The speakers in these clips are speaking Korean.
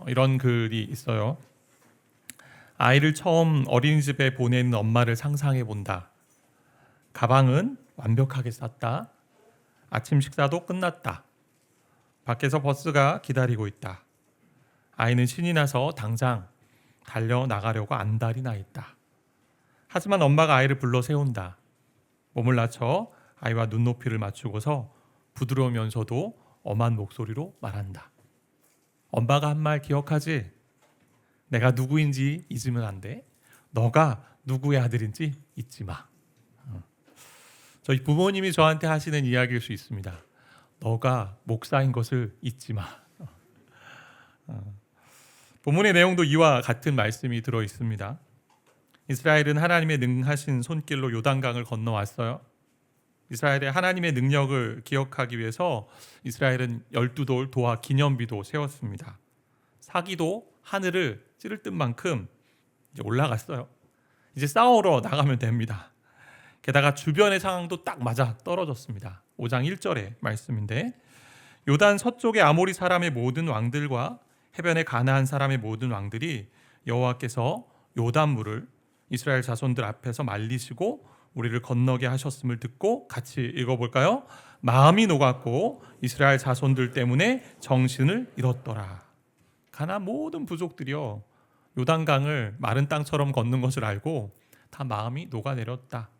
이런 글이 있어요. 아이를 처음 어린이집에 보내는 엄마를 상상해 본다. 가방은 완벽하게 쌌다. 아침 식사도 끝났다. 밖에서 버스가 기다리고 있다. 아이는 신이 나서 당장 달려 나가려고 안달이 나 있다. 하지만 엄마가 아이를 불러 세운다. 몸을 낮춰 아이와 눈높이를 맞추고서 부드러우면서도 엄한 목소리로 말한다. 엄마가 한 말 기억하지? 내가 누구인지 잊으면 안 돼. 너가 누구의 아들인지 잊지 마. 저희 부모님이 저한테 하시는 이야기일 수 있습니다. 너가 목사인 것을 잊지 마. 본문의 내용도 이와 같은 말씀이 들어 있습니다. 이스라엘은 하나님의 능하신 손길로 요단강을 건너왔어요. 이스라엘의 하나님의 능력을 기억하기 위해서 이스라엘은 12돌 도화 기념비도 세웠습니다. 사기도 하늘을 찌를 듯만큼 이제 올라갔어요. 이제 싸우러 나가면 됩니다. 게다가 주변의 상황도 딱 맞아 떨어졌습니다. 5장 1절의 말씀인데 요단 서쪽의 아모리 사람의 모든 왕들과 해변의 가나안 사람의 모든 왕들이 여호와께서 요단물을 이스라엘 자손들 앞에서 말리시고 우리를 건너게 하셨음을 듣고 같이 읽어볼까요? 마음이 녹았고 이스라엘 자손들 때문에 정신을 잃었더라. 가나안 모든 부족들이요 요단강을 마른 땅처럼 걷는 것을 알고 다 마음이 녹아내렸다.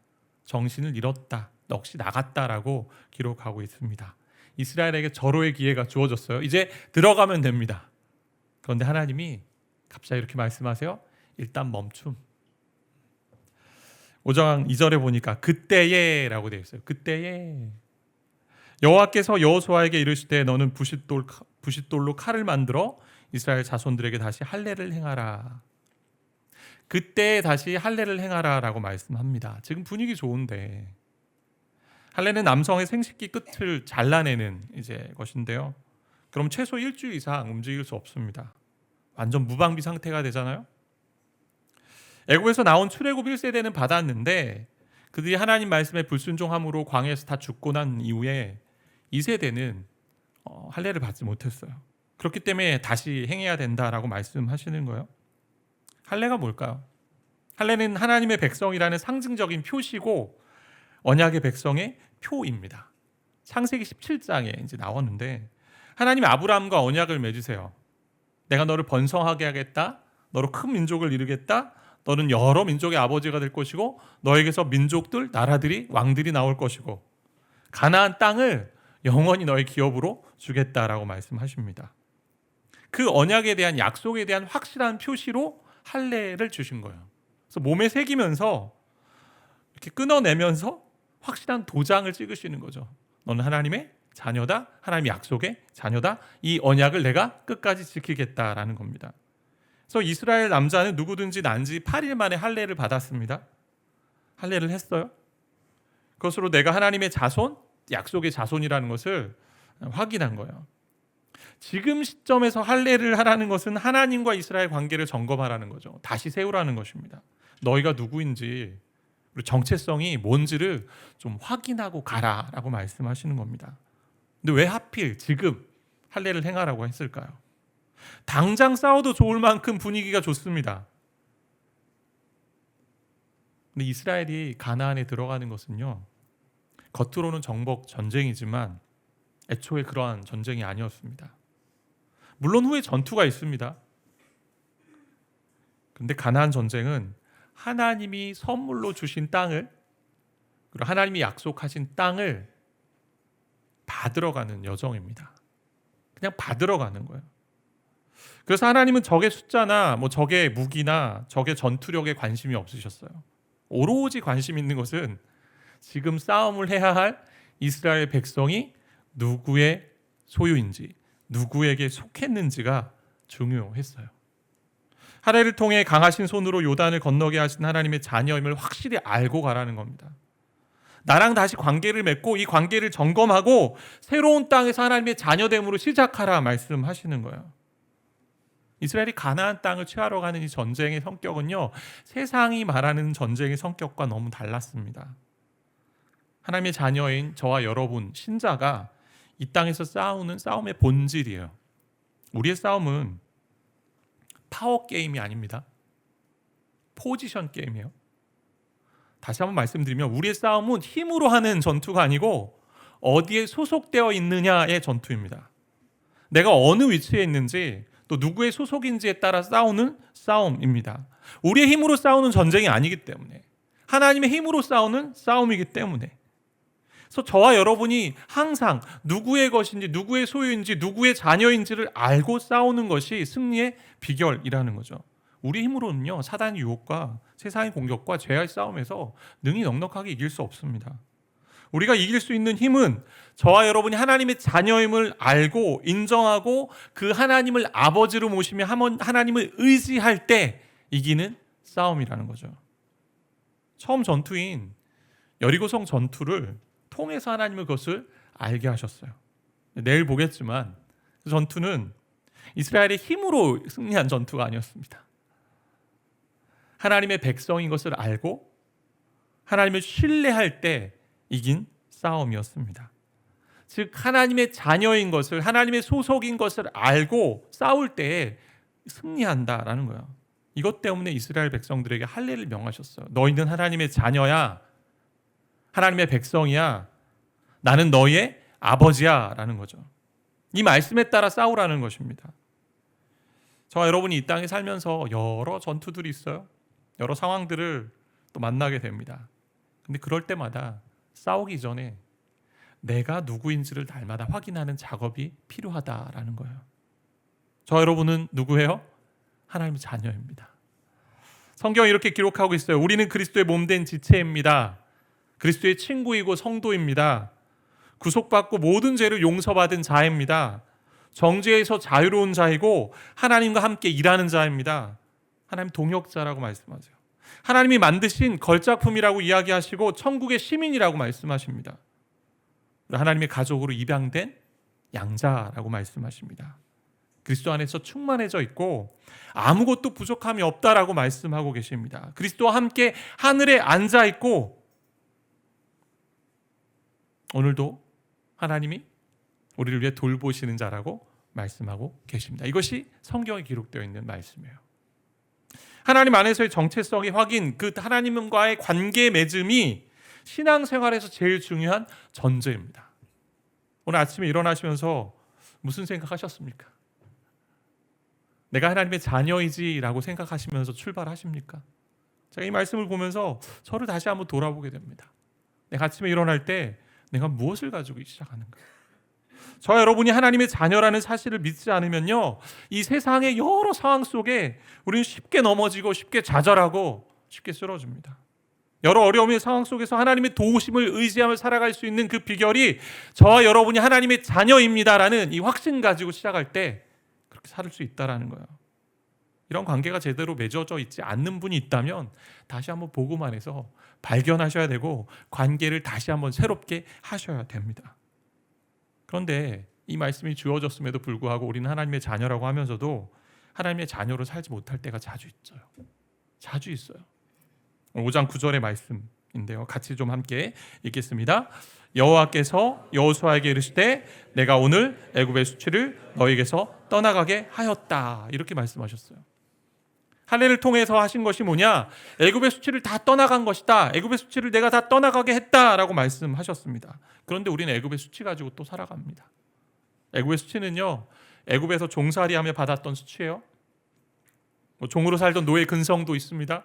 정신을 잃었다. 넋이 나갔다라고 기록하고 있습니다. 이스라엘에게 절호의 기회가 주어졌어요. 이제 들어가면 됩니다. 그런데 하나님이 갑자기 이렇게 말씀하세요. 일단 멈춤. 5장 2절에 보니까 그때에 라고 되어 있어요. 그때에 여호와께서 여호수아에게 이르시되 너는 부싯돌로 칼을 만들어 이스라엘 자손들에게 다시 할례를 행하라. 그때 다시 할례를 행하라 라고 말씀합니다. 지금 분위기 좋은데 할례는 남성의 생식기 끝을 잘라내는 이제 것인데요. 그럼 최소 일주일 이상 움직일 수 없습니다. 완전 무방비 상태가 되잖아요. 애굽에서 나온 출애굽 1세대는 받았는데 그들이 하나님 말씀에 불순종함으로 광야에서 다 죽고 난 이후에 2세대는 할례를 받지 못했어요. 그렇기 때문에 다시 행해야 된다라고 말씀하시는 거예요. 할례가 뭘까요? 할례는 하나님의 백성이라는 상징적인 표시고 언약의 백성의 표입니다. 창세기 17장에 이제 나왔는데 하나님이 아브라함과 언약을 맺으세요. 내가 너를 번성하게 하겠다. 너로 큰 민족을 이루겠다. 너는 여러 민족의 아버지가 될 것이고 너에게서 민족들, 나라들이, 왕들이 나올 것이고 가나안 땅을 영원히 너의 기업으로 주겠다라고 말씀하십니다. 그 언약에 대한 약속에 대한 확실한 표시로 할례를 주신 거예요. 그래서 몸에 새기면서 이렇게 끊어내면서 확실한 도장을 찍으시는 거죠. 너는 하나님의 자녀다. 하나님의 약속의 자녀다. 이 언약을 내가 끝까지 지키겠다라는 겁니다. 그래서 이스라엘 남자는 누구든지 난지 8일 만에 할례를 받았습니다. 할례를 했어요. 그것으로 내가 하나님의 자손, 약속의 자손이라는 것을 확인한 거예요. 지금 시점에서 할례를 하라는 것은 하나님과 이스라엘 관계를 점검하라는 거죠. 다시 세우라는 것입니다. 너희가 누구인지 그리고 정체성이 뭔지를 좀 확인하고 가라라고 말씀하시는 겁니다. 근데 왜 하필 지금 할례를 행하라고 했을까요? 당장 싸워도 좋을 만큼 분위기가 좋습니다. 근데 이스라엘이 가나안에 들어가는 것은요, 겉으로는 정복 전쟁이지만 애초에 그러한 전쟁이 아니었습니다. 물론 후에 전투가 있습니다. 근데 가나안 전쟁은 하나님이 선물로 주신 땅을 그리고 하나님이 약속하신 땅을 받으러 가는 여정입니다. 그냥 받으러 가는 거예요. 그래서 하나님은 적의 숫자나 적의 무기나 적의 전투력에 관심이 없으셨어요. 오로지 관심 있는 것은 지금 싸움을 해야 할 이스라엘 백성이 누구의 소유인지 누구에게 속했는지가 중요했어요. 할례를 통해 강하신 손으로 요단을 건너게 하신 하나님의 자녀임을 확실히 알고 가라는 겁니다. 나랑 다시 관계를 맺고 이 관계를 점검하고 새로운 땅에서 하나님의 자녀됨으로 시작하라 말씀하시는 거예요. 이스라엘이 가나안 땅을 취하러 가는 이 전쟁의 성격은요, 세상이 말하는 전쟁의 성격과 너무 달랐습니다. 하나님의 자녀인 저와 여러분 신자가 이 땅에서 싸우는 싸움의 본질이에요. 우리의 싸움은 파워 게임이 아닙니다. 포지션 게임이에요. 다시 한번 말씀드리면 우리의 싸움은 힘으로 하는 전투가 아니고 어디에 소속되어 있느냐의 전투입니다. 내가 어느 위치에 있는지 또 누구의 소속인지에 따라 싸우는 싸움입니다. 우리의 힘으로 싸우는 전쟁이 아니기 때문에, 하나님의 힘으로 싸우는 싸움이기 때문에, 그래서 저와 여러분이 항상 누구의 것인지, 누구의 소유인지, 누구의 자녀인지를 알고 싸우는 것이 승리의 비결이라는 거죠. 우리 힘으로는요, 사단의 유혹과 세상의 공격과 죄의 싸움에서 능히 넉넉하게 이길 수 없습니다. 우리가 이길 수 있는 힘은 저와 여러분이 하나님의 자녀임을 알고 인정하고 그 하나님을 아버지로 모시며 하나님을 의지할 때 이기는 싸움이라는 거죠. 처음 전투인 여리고성 전투를 통해서 하나님은 그것을 알게 하셨어요. 내일 보겠지만 그 전투는 이스라엘의 힘으로 승리한 전투가 아니었습니다. 하나님의 백성인 것을 알고 하나님을 신뢰할 때 이긴 싸움이었습니다. 즉 하나님의 자녀인 것을, 하나님의 소속인 것을 알고 싸울 때에 승리한다라는 거예요. 이것 때문에 이스라엘 백성들에게 할례를 명하셨어요. 너희는 하나님의 자녀야, 하나님의 백성이야, 나는 너희의 아버지야 라는 거죠. 이 말씀에 따라 싸우라는 것입니다. 저와 여러분이 이 땅에 살면서 여러 전투들이 있어요. 여러 상황들을 또 만나게 됩니다. 근데 그럴 때마다 싸우기 전에 내가 누구인지를 날마다 확인하는 작업이 필요하다라는 거예요. 저 여러분은 누구예요? 하나님의 자녀입니다. 성경이 이렇게 기록하고 있어요. 우리는 그리스도의 몸된 지체입니다. 그리스도의 친구이고 성도입니다. 구속받고 모든 죄를 용서받은 자입니다. 정죄에서 자유로운 자이고 하나님과 함께 일하는 자입니다. 하나님 동역자라고 말씀하세요. 하나님이 만드신 걸작품이라고 이야기하시고 천국의 시민이라고 말씀하십니다. 하나님의 가족으로 입양된 양자라고 말씀하십니다. 그리스도 안에서 충만해져 있고 아무것도 부족함이 없다라고 말씀하고 계십니다. 그리스도와 함께 하늘에 앉아 있고 오늘도 하나님이 우리를 위해 돌보시는 자라고 말씀하고 계십니다. 이것이 성경에 기록되어 있는 말씀이에요. 하나님 안에서의 정체성의 확인, 그 하나님과의 관계 맺음이 신앙생활에서 제일 중요한 전제입니다. 오늘 아침에 일어나시면서 무슨 생각하셨습니까? 내가 하나님의 자녀이지라고 생각하시면서 출발하십니까? 제가 이 말씀을 보면서 저를 다시 한번 돌아보게 됩니다. 내가 아침에 일어날 때 내가 무엇을 가지고 시작하는가? 저와 여러분이 하나님의 자녀라는 사실을 믿지 않으면요, 이 세상의 여러 상황 속에 우리는 쉽게 넘어지고 쉽게 좌절하고 쉽게 쓰러집니다. 여러 어려움의 상황 속에서 하나님의 도우심을 의지하며 살아갈 수 있는 그 비결이 저와 여러분이 하나님의 자녀입니다라는 이 확신 가지고 시작할 때 그렇게 살 수 있다라는 거예요. 이런 관계가 제대로 맺어져 있지 않는 분이 있다면 다시 한번 복음 안에서 발견하셔야 되고 관계를 다시 한번 새롭게 하셔야 됩니다. 그런데 이 말씀이 주어졌음에도 불구하고 우리는 하나님의 자녀라고 하면서도 하나님의 자녀로 살지 못할 때가 자주 있어요. 자주 있어요. 5장 9절의 말씀인데요. 같이 좀 함께 읽겠습니다. 여호와께서 여호수아에게 이르시되 내가 오늘 애굽의 수치를 너에게서 떠나가게 하였다. 이렇게 말씀하셨어요. 할례를 통해서 하신 것이 뭐냐? 애굽의 수치를 다 떠나간 것이다. 애굽의 수치를 내가 다 떠나가게 했다라고 말씀하셨습니다. 그런데 우리는 애굽의 수치 가지고 또 살아갑니다. 애굽의 수치는요, 애굽에서 종살이하며 받았던 수치예요. 종으로 살던 노예 근성도 있습니다.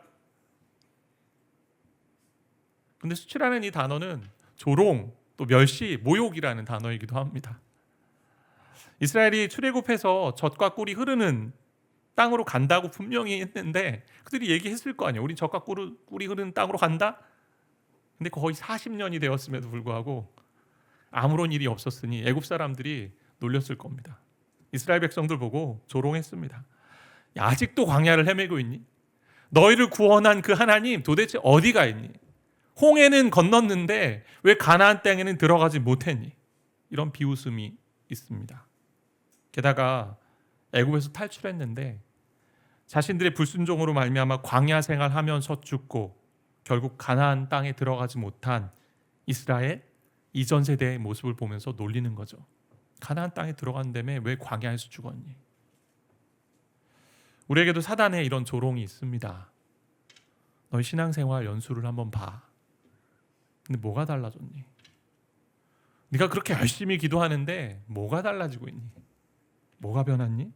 근데 수치라는 이 단어는 조롱, 또 멸시, 모욕이라는 단어이기도 합니다. 이스라엘이 출애굽해서 젖과 꿀이 흐르는 땅으로 간다고 분명히 했는데 그들이 얘기했을 거 아니에요. 우린 젖과 꿀이 흐르는 땅으로 간다? 근데 거의 40년이 되었음에도 불구하고 아무런 일이 없었으니 애굽 사람들이 놀렸을 겁니다. 이스라엘 백성들 보고 조롱했습니다. 야, 아직도 광야를 헤매고 있니? 너희를 구원한 그 하나님 도대체 어디가 있니? 홍해는 건넜는데 왜 가나안 땅에는 들어가지 못했니? 이런 비웃음이 있습니다. 게다가 애굽에서 탈출했는데 자신들의 불순종으로 말미암아 광야 생활하면서 죽고 결국 가나안 땅에 들어가지 못한 이스라엘 이전 세대의 모습을 보면서 놀리는 거죠. 가나안 땅에 들어간 다음에 왜 광야에서 죽었니? 우리에게도 사단의 이런 조롱이 있습니다. 너희 신앙생활 연수를 한번 봐. 근데 뭐가 달라졌니? 네가 그렇게 열심히 기도하는데 뭐가 달라지고 있니? 뭐가 변했니?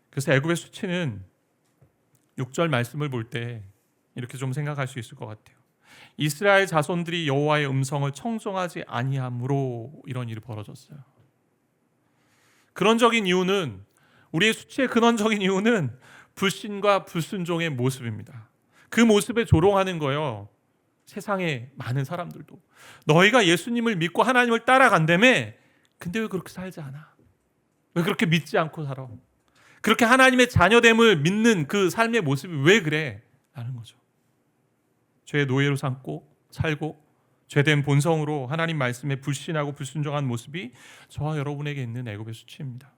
그래서 애굽의 수치는 6절 말씀을 볼 때 이렇게 좀 생각할 수 있을 것 같아요. 이스라엘 자손들이 여호와의 음성을 청종하지 아니함으로 이런 일이 벌어졌어요. 근원적인 이유는, 우리의 수치의 근원적인 이유는 불신과 불순종의 모습입니다. 그 모습에 조롱하는 거예요. 세상의 많은 사람들도. 너희가 예수님을 믿고 하나님을 따라간다며? 근데 왜 그렇게 살지 않아? 왜 그렇게 믿지 않고 살아? 그렇게 하나님의 자녀됨을 믿는 그 삶의 모습이 왜 그래? 라는 거죠. 죄의 노예로 삼고 살고 죄된 본성으로 하나님 말씀에 불신하고 불순종한 모습이 저와 여러분에게 있는 애굽의 수치입니다.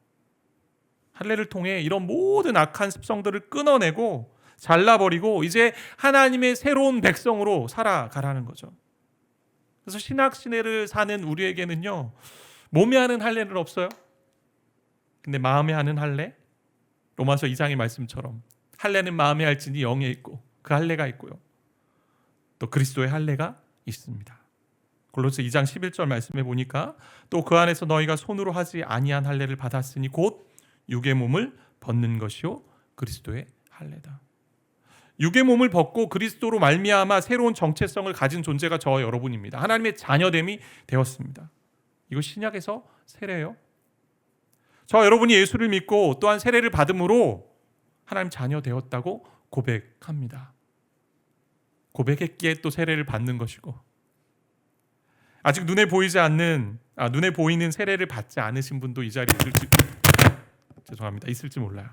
할례를 통해 이런 모든 악한 습성들을 끊어내고 잘라버리고 이제 하나님의 새로운 백성으로 살아가라는 거죠. 그래서 신학시내를 사는 우리에게는요, 몸에 하는 할례는 없어요. 근데 마음에 하는 할례, 로마서 2장의 말씀처럼 할례는 마음에 할지니 영에 있고 그 할례가 있고요, 또 그리스도의 할례가 있습니다. 골로새 2장 11절 말씀에 보니까 또 그 안에서 너희가 손으로 하지 아니한 할례를 받았으니 곧 육의 몸을 벗는 것이요 그리스도의 할례다. 육의 몸을 벗고 그리스도로 말미암아 새로운 정체성을 가진 존재가 저와 여러분입니다. 하나님의 자녀됨이 되었습니다. 이거 신약에서 세례예요. 저와 여러분이 예수를 믿고 또한 세례를 받음으로 하나님 자녀 되었다고 고백합니다. 고백했기에 또 세례를 받는 것이고, 아직 눈에 보이는 세례를 받지 않으신 분도 이 자리에 있을지 몰라요.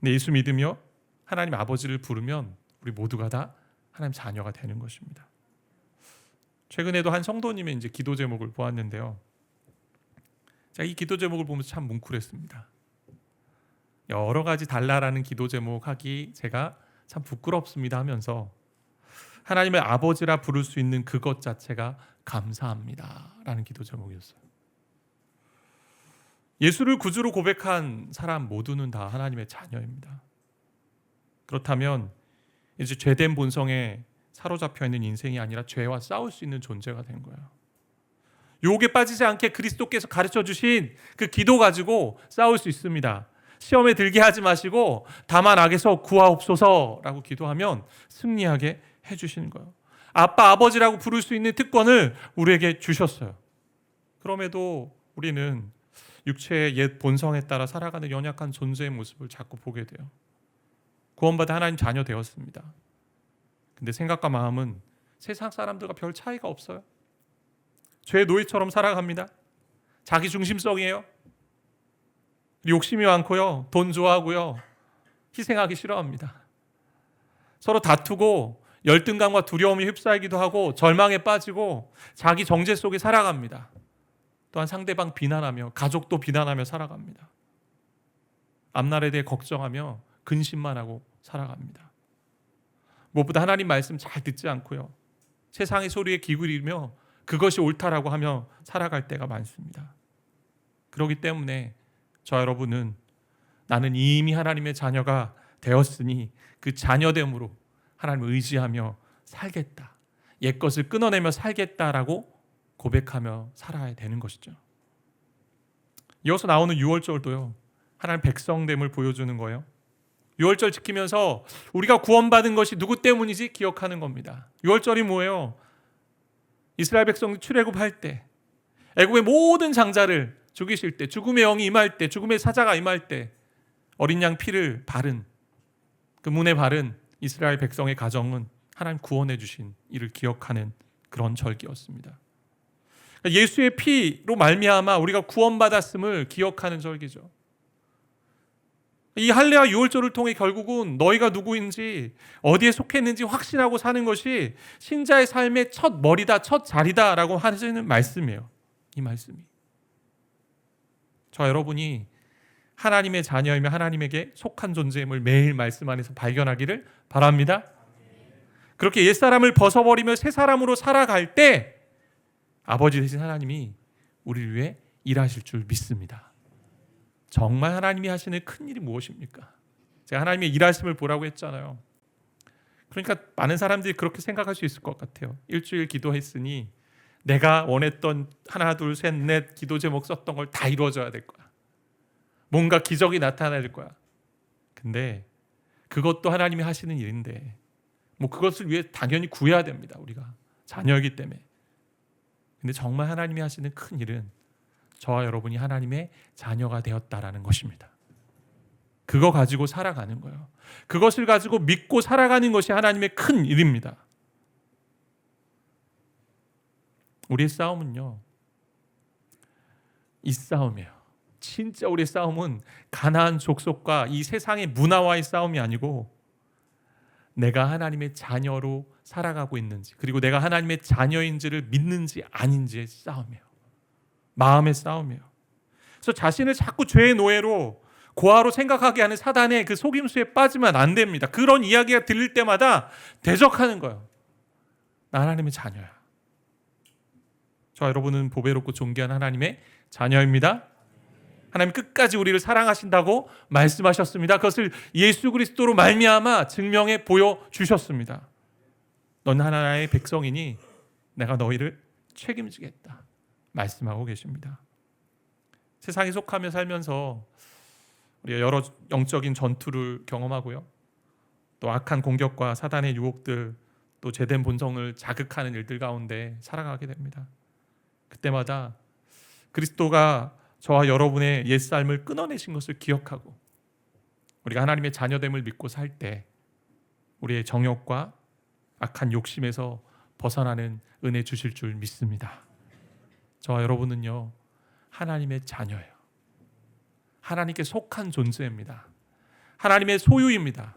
근데 예수 믿으며 하나님 아버지를 부르면 우리 모두가 다 하나님 자녀가 되는 것입니다. 최근에도 한 성도님의 이제 기도 제목을 보았는데요, 제가 이 기도 제목을 보면서 참 뭉클했습니다. 여러 가지 달라라는 기도 제목 하기 제가 참 부끄럽습니다 하면서 하나님을 아버지라 부를 수 있는 그것 자체가 감사합니다 라는 기도 제목이었어요. 예수를 구주로 고백한 사람 모두는 다 하나님의 자녀입니다. 그렇다면 이제 죄된 본성에 사로잡혀 있는 인생이 아니라 죄와 싸울 수 있는 존재가 된 거예요. 유혹에 빠지지 않게 그리스도께서 가르쳐 주신 그 기도 가지고 싸울 수 있습니다. 시험에 들게 하지 마시고 다만 악에서 구하옵소서라고 기도하면 승리하게 해주시는 거예요. 아빠, 아버지라고 부를 수 있는 특권을 우리에게 주셨어요. 그럼에도 우리는 육체의 옛 본성에 따라 살아가는 연약한 존재의 모습을 자꾸 보게 돼요. 구원받아 하나님 자녀 되었습니다. 근데 생각과 마음은 세상 사람들과 별 차이가 없어요. 죄의 노예처럼 살아갑니다. 자기 중심성이에요. 욕심이 많고요, 돈 좋아하고요, 희생하기 싫어합니다. 서로 다투고 열등감과 두려움이 휩싸이기도 하고 절망에 빠지고 자기 정죄 속에 살아갑니다. 또한 상대방 비난하며 가족도 비난하며 살아갑니다. 앞날에 대해 걱정하며 근심만 하고 살아갑니다. 무엇보다 하나님 말씀 잘 듣지 않고요, 세상의 소리에 귀 기울이며 그것이 옳다라고 하며 살아갈 때가 많습니다. 그렇기 때문에 저 여러분은 나는 이미 하나님의 자녀가 되었으니 그 자녀됨으로 하나님을 의지하며 살겠다, 옛것을 끊어내며 살겠다라고 고백하며 살아야 되는 것이죠. 이어서 나오는 6월절도요, 하나님 백성됨을 보여주는 거예요. 6월절 지키면서 우리가 구원받은 것이 누구 때문이지 기억하는 겁니다. 6월절이 뭐예요? 이스라엘 백성이 출애굽할 때, 애굽의 모든 장자를 죽이실 때, 죽음의 영이 임할 때, 죽음의 사자가 임할 때 어린 양 피를 바른, 그 문에 바른 이스라엘 백성의 가정은 하나님 구원해 주신 이를 기억하는 그런 절기였습니다. 예수의 피로 말미암아 우리가 구원받았음을 기억하는 절기죠. 이 할례와 유월절을 통해 결국은 너희가 누구인지 어디에 속했는지 확신하고 사는 것이 신자의 삶의 첫 머리다, 첫 자리다라고 하시는 말씀이에요. 이 말씀이 저 여러분이 하나님의 자녀이며 하나님에게 속한 존재임을 매일 말씀 안에서 발견하기를 바랍니다. 그렇게 옛사람을 벗어버리며 새 사람으로 살아갈 때 아버지 되신 하나님이 우리를 위해 일하실 줄 믿습니다. 정말 하나님이 하시는 큰 일이 무엇입니까? 제가 하나님의 일하심을 보라고 했잖아요. 그러니까 많은 사람들이 그렇게 생각할 수 있을 것 같아요. 일주일 기도했으니 내가 원했던 하나 둘 셋 넷 기도 제목 썼던 걸 다 이루어져야 될 거야. 뭔가 기적이 나타날 거야. 근데 그것도 하나님이 하시는 일인데 뭐 그것을 위해 당연히 구해야 됩니다. 우리가 자녀이기 때문에. 근데 정말 하나님이 하시는 큰 일은 저와 여러분이 하나님의 자녀가 되었다라는 것입니다. 그거 가지고 살아가는 거예요. 그것을 가지고 믿고 살아가는 것이 하나님의 큰 일입니다. 우리의 싸움은요, 이 싸움이에요. 진짜 우리의 싸움은 가나안 족속과 이 세상의 문화와의 싸움이 아니고 내가 하나님의 자녀로 살아가고 있는지, 그리고 내가 하나님의 자녀인지를 믿는지 아닌지의 싸움이에요. 마음의 싸움이에요. 그래서 자신을 자꾸 죄의 노예로 고아로 생각하게 하는 사단의 그 속임수에 빠지면 안 됩니다. 그런 이야기가 들릴 때마다 대적하는 거예요. 나 하나님의 자녀야. 저 여러분은 보배롭고 존귀한 하나님의 자녀입니다. 하나님 끝까지 우리를 사랑하신다고 말씀하셨습니다. 그것을 예수 그리스도로 말미암아 증명해 보여주셨습니다. 넌 하나님의 백성이니 내가 너희를 책임지겠다 말씀하고 계십니다. 세상에 속하며 살면서 우리가 여러 영적인 전투를 경험하고요, 또 악한 공격과 사단의 유혹들, 또 죄된 본성을 자극하는 일들 가운데 살아가게 됩니다. 그때마다 그리스도가 저와 여러분의 옛삶을 끊어내신 것을 기억하고 우리가 하나님의 자녀됨을 믿고 살 때 우리의 정욕과 악한 욕심에서 벗어나는 은혜 주실 줄 믿습니다. 저와 여러분은요, 하나님의 자녀예요. 하나님께 속한 존재입니다. 하나님의 소유입니다.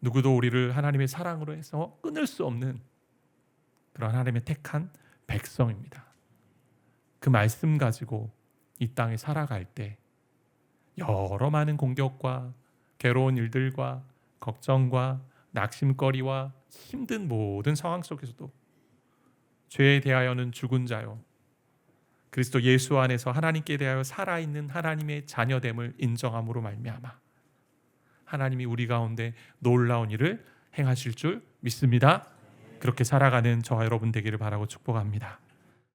누구도 우리를 하나님의 사랑으로 해서 끊을 수 없는 그런 하나님의 택한 백성입니다. 그 말씀 가지고 이 땅에 살아갈 때 여러 많은 공격과 괴로운 일들과 걱정과 낙심거리와 힘든 모든 상황 속에서도 죄에 대하여는 죽은 자요, 그리스도 예수 안에서 하나님께 대하여 살아있는 하나님의 자녀됨을 인정함으로 말미암아 하나님이 우리 가운데 놀라운 일을 행하실 줄 믿습니다. 그렇게 살아가는 저와 여러분 되기를 바라고 축복합니다.